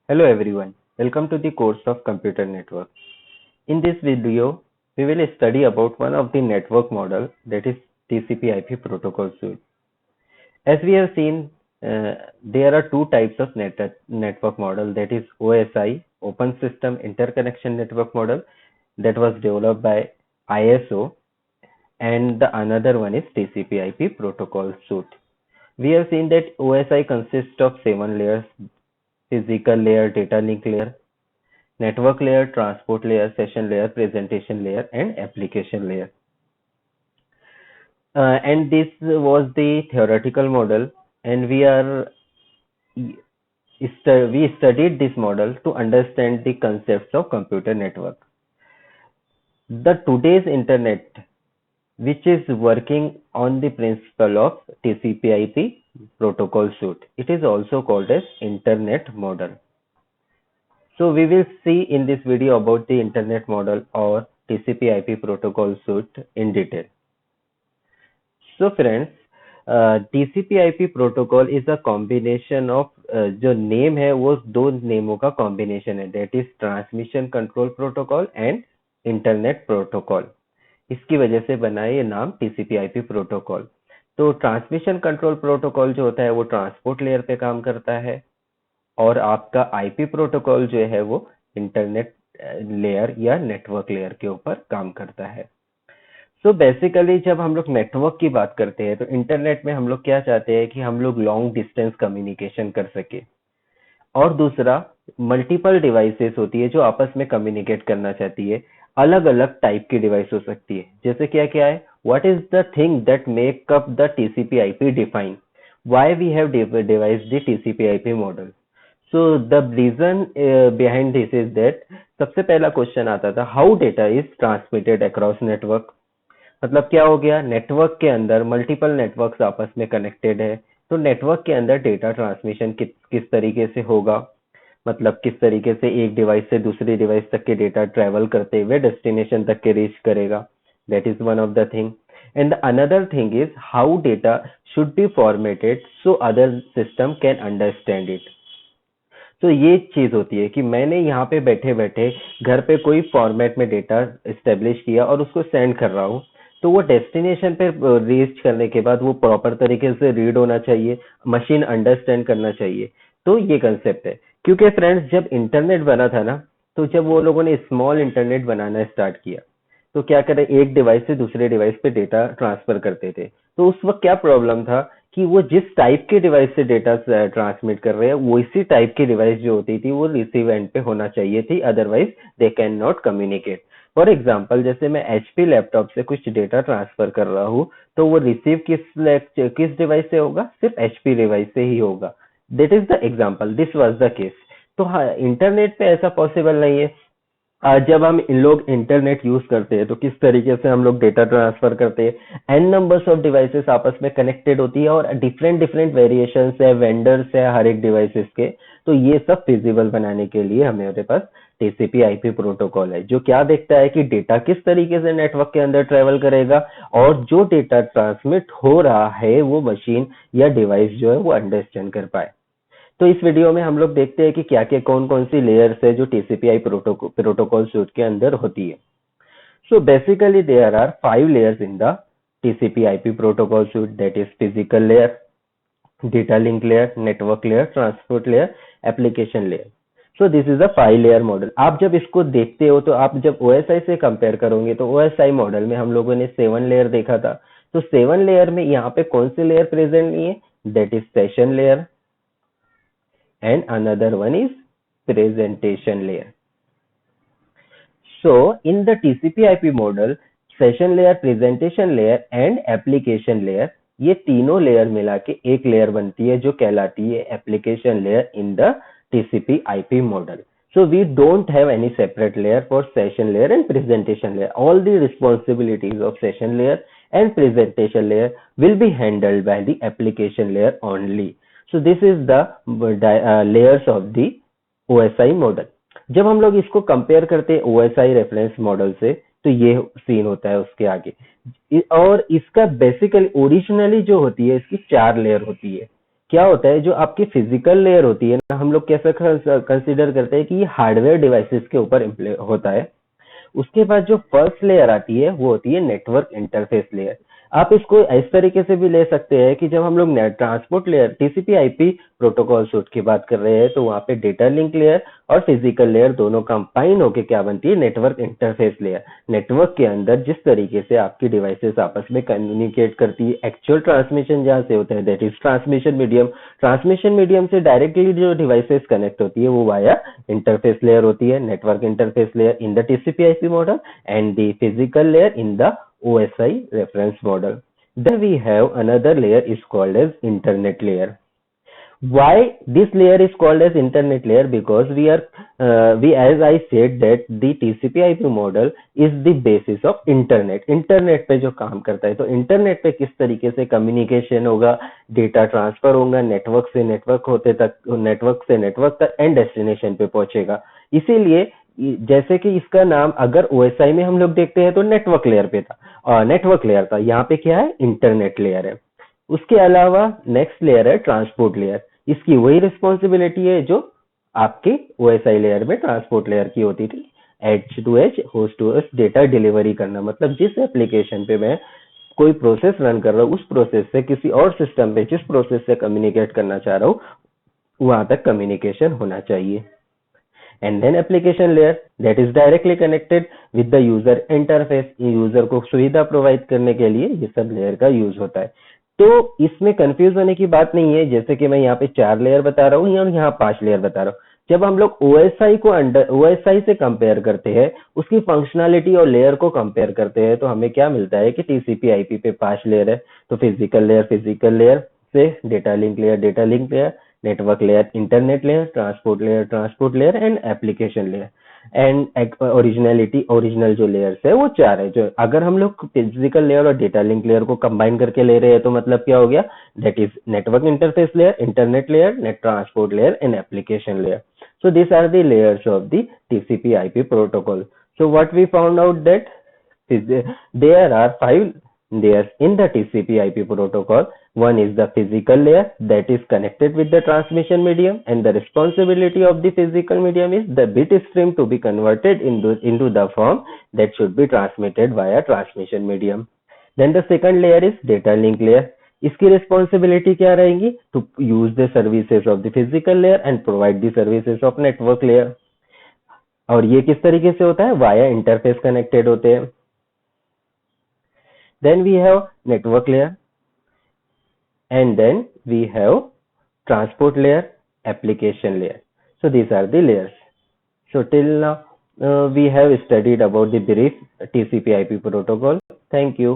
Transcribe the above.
Hello everyone, welcome to the course of Computer Network. In this video, we will study about one of the network model, that is TCP/IP protocol suite. As we have seen, there are two types of network model, that is OSI, Open System Interconnection Network Model, that was developed by ISO, and the another one is TCP/IP protocol suite. We have seen that OSI consists of 7 layers: physical layer, data link layer, network layer, transport layer, session layer, presentation layer, and application layer. And this was the theoretical model, and we studied this model to understand the concepts of computer network. The today's internet, which is working on the principle of TCP/IP protocol suite, it is also called as internet model. So we will see in this video about the internet model or TCP/IP protocol suite in detail. So friends, TCP/IP protocol is a combination of जो name है वो दो नेमों का combination है, that is transmission control protocol and internet protocol. इसकी वजह से बना है ये नाम TCP/IP प्रोटोकॉल. तो ट्रांसमिशन कंट्रोल प्रोटोकॉल जो होता है वो ट्रांसपोर्ट लेयर पे काम करता है, और आपका आईपी प्रोटोकॉल जो है वो इंटरनेट लेयर या नेटवर्क लेयर के ऊपर काम करता है. सो बेसिकली जब हम लोग नेटवर्क की बात करते हैं तो इंटरनेट में हम लोग क्या चाहते हैं कि हम लोग लॉन्ग डिस्टेंस कम्युनिकेशन कर सके, और दूसरा मल्टीपल डिवाइसेस होती है जो आपस में कम्युनिकेट करना चाहती है. अलग अलग टाइप की डिवाइस हो सकती है, जैसे क्या क्या है, what is the thing that make up the TCP/IP define, why we have device the TCP/IP model. So the reason behind this is that सबसे पहला क्वेश्चन आता था, how data is transmitted across network. मतलब क्या हो गया, network के अंदर मल्टीपल नेटवर्क्स आपस में कनेक्टेड है, तो नेटवर्क के अंदर डेटा ट्रांसमिशन किस तरीके से होगा, मतलब किस तरीके से एक डिवाइस से दूसरी डिवाइस तक के डेटा ट्रेवल करते हुए डेस्टिनेशन तक के रीच करेगा. That is one of the thing. And another thing is how data should be formatted so other system can understand it. तो ये चीज होती है कि मैंने यहाँ पे बैठे बैठे घर पे कोई फॉर्मेट में डेटा एस्टेब्लिश किया और उसको सेंड कर रहा हूँ, तो वो डेस्टिनेशन पे रीच करने के बाद वो प्रॉपर तरीके से रीड होना चाहिए, मशीन अंडरस्टैंड करना चाहिए. तो ये कंसेप्ट है. क्योंकि फ्रेंड्स जब इंटरनेट बना था ना, तो जब वो लोगों ने स्मॉल इंटरनेट बनाना स्टार्ट किया, तो क्या करें, एक डिवाइस से दूसरे डिवाइस पे डेटा ट्रांसफर करते थे. तो उस वक्त क्या प्रॉब्लम था कि वो जिस टाइप के डिवाइस से डेटा ट्रांसमिट कर रहे हैं वैसी टाइप की डिवाइस जो होती थी वो रिसीव एंड पे होना चाहिए थी, otherwise they can not communicate. For example, जैसे मैं HP लैपटॉप से कुछ डेटा ट्रांसफर कर रहा हूँ, तो वो रिसीव किस डिवाइस से होगा, सिर्फ HP डिवाइस से ही होगा. That is the example, this was the case. तो हाँ, इंटरनेट पे ऐसा पॉसिबल नहीं है. आज जब हम इन लोग इंटरनेट यूज करते हैं तो किस तरीके से हम लोग डेटा ट्रांसफर करते हैं, एन नंबर्स ऑफ डिवाइसेस आपस में कनेक्टेड होती है और डिफरेंट डिफरेंट वेरिएशंस है, वेंडर्स है हर एक डिवाइसेस के. तो ये सब फिजिबल बनाने के लिए हमारे पास TCP/IP प्रोटोकॉल है, जो क्या देखता है कि डेटा किस तरीके से नेटवर्क के अंदर ट्रेवल करेगा, और जो डेटा ट्रांसमिट हो रहा है वो मशीन या डिवाइस जो है वो अंडरस्टैंड कर पाए. तो इस वीडियो में हम लोग देखते हैं कि क्या क्या कौन कौन सी लेयर्स है जो TCP/IP प्रोटोकॉल सूट के अंदर होती है. So basically there are 5 layers in the TCP/IP protocol suite, that is physical layer, data link layer, network layer, transport layer, application layer. So this is a 5 layer model. आप जब इसको देखते हो तो आप जब OSI से कंपेयर करोगे तो OSI मॉडल में हम लोगों ने 7 लेयर देखा था. तो 7 लेयर में यहाँ पे कौन से लेयर प्रेजेंट नहीं है, that is session layer, and another one is presentation layer. So in the TCP/IP model, session layer, presentation layer and application layer, ये तीनों लेयर मिला के एक लेयर बनती है जो कहलाती है application layer in the TCP/IP model. So we don't have any separate layer for session layer and presentation layer. All the responsibilities of session layer and presentation layer will be handled by the application layer only. So this is the layers of the OSI model. जब हम लोग इसको compare करते हैं OSI reference model से, तो ये scene होता है उसके आगे. और इसका बेसिकली ओरिजिनली जो होती है इसकी 4 लेयर होती है. क्या होता है, जो आपकी फिजिकल लेयर होती है ना, हम लोग कैसे कंसिडर करते हैं कि ये हार्डवेयर डिवाइसेस के ऊपर होता है। उसके बाद जो फर्स्ट लेयर आती है वो होती है नेटवर्क इंटरफेस लेयर। आप इसको इस तरीके से भी ले सकते हैं कि जब हम लोग transport layer TCP IP protocol suit की बात कर रहे हैं, तो वहां पे डेटा लिंक लेयर और फिजिकल लेयर दोनों कंबाइन होके क्या बनती है, नेटवर्क इंटरफेस लेयर। नेटवर्क के अंदर जिस तरीके से आपकी डिवाइसेस आपस में कम्युनिकेट करती है, एक्चुअल ट्रांसमिशन जहाँ से होता है that is transmission medium. Transmission medium से डायरेक्टली जो डिवाइसेस कनेक्ट होती है वो वाया इंटरफेस लेयर होती है, network interface layer in the टीसीपी/आईपी model and the physical layer in the OSI reference model. Then we have another layer is called as internet layer. Why this layer is called as internet layer? Because we as I said that the TCP/IP model is the basis of internet. Internet पे जो काम करता है, तो internet पे किस तरीके से कम्युनिकेशन होगा, डेटा ट्रांसफर होगा नेटवर्क से नेटवर्क होते तक, नेटवर्क से नेटवर्क तक एंड डेस्टिनेशन पे पहुंचेगा। इसीलिए जैसे कि इसका नाम अगर ओएसआई में हम लोग देखते हैं तो नेटवर्क लेयर पे था, और नेटवर्क लेयर था, यहाँ पे क्या है, इंटरनेट लेयर है। उसके अलावा नेक्स्ट लेयर है ट्रांसपोर्ट लेयर। इसकी वही रिस्पॉन्सिबिलिटी है जो आपके ओएसआई लेयर में ट्रांसपोर्ट लेयर की होती थी, edge to edge host to host data delivery करना। मतलब जिस एप्लीकेशन पे मैं कोई प्रोसेस रन कर रहा हूँ, उस प्रोसेस से किसी और सिस्टम पे जिस प्रोसेस से कम्युनिकेट करना चाह रहा हूँ, वहां तक कम्युनिकेशन होना चाहिए। And then application layer that is directly connected with the user interface। User को सुविधा प्रोवाइड करने के लिए ये सब लेयर का यूज होता है। तो इसमें कंफ्यूज होने की बात नहीं है, जैसे कि मैं यहाँ पे 4 लेयर बता रहा हूँ और यहाँ 5 लेयर बता रहा हूँ। जब हम लोग ओएसआई को ओएसआई से कंपेयर करते हैं, उसकी फंक्शनैलिटी और लेयर को कंपेयर करते हैं, तो हमें क्या मिलता है कि टीसीपी आईपी पे 5 लेयर है। तो फिजिकल लेयर से data link layer, network layer, internet layer, transport layer and application layer। And original जो लेयर्स है वो 4 है। जो अगर हम लोग फिजिकल लेयर और डेटा लिंक लेयर को कंबाइन करके ले रहे हैं, तो मतलब क्या हो गया, that is network interface layer, internet layer, net transport layer and application layer. So these are the layers of the TCP/IP protocol. So what we found out that there are 5 layers in the TCP/IP protocol. One is the physical layer that is connected with the transmission medium, and the responsibility of the physical medium is the bit stream to be converted into the form that should be transmitted via transmission medium. Then the second layer is data link layer. इसकी responsibility क्या रहेगी, to use the services of the physical layer and provide the services of network layer. और ये किस तरीके से होता है, वाया इंटरफेस कनेक्टेड होते हैं। Then we have network layer and then we have transport layer, application layer. So these are the layers. So till now we have studied about the brief TCP/IP protocol. Thank you.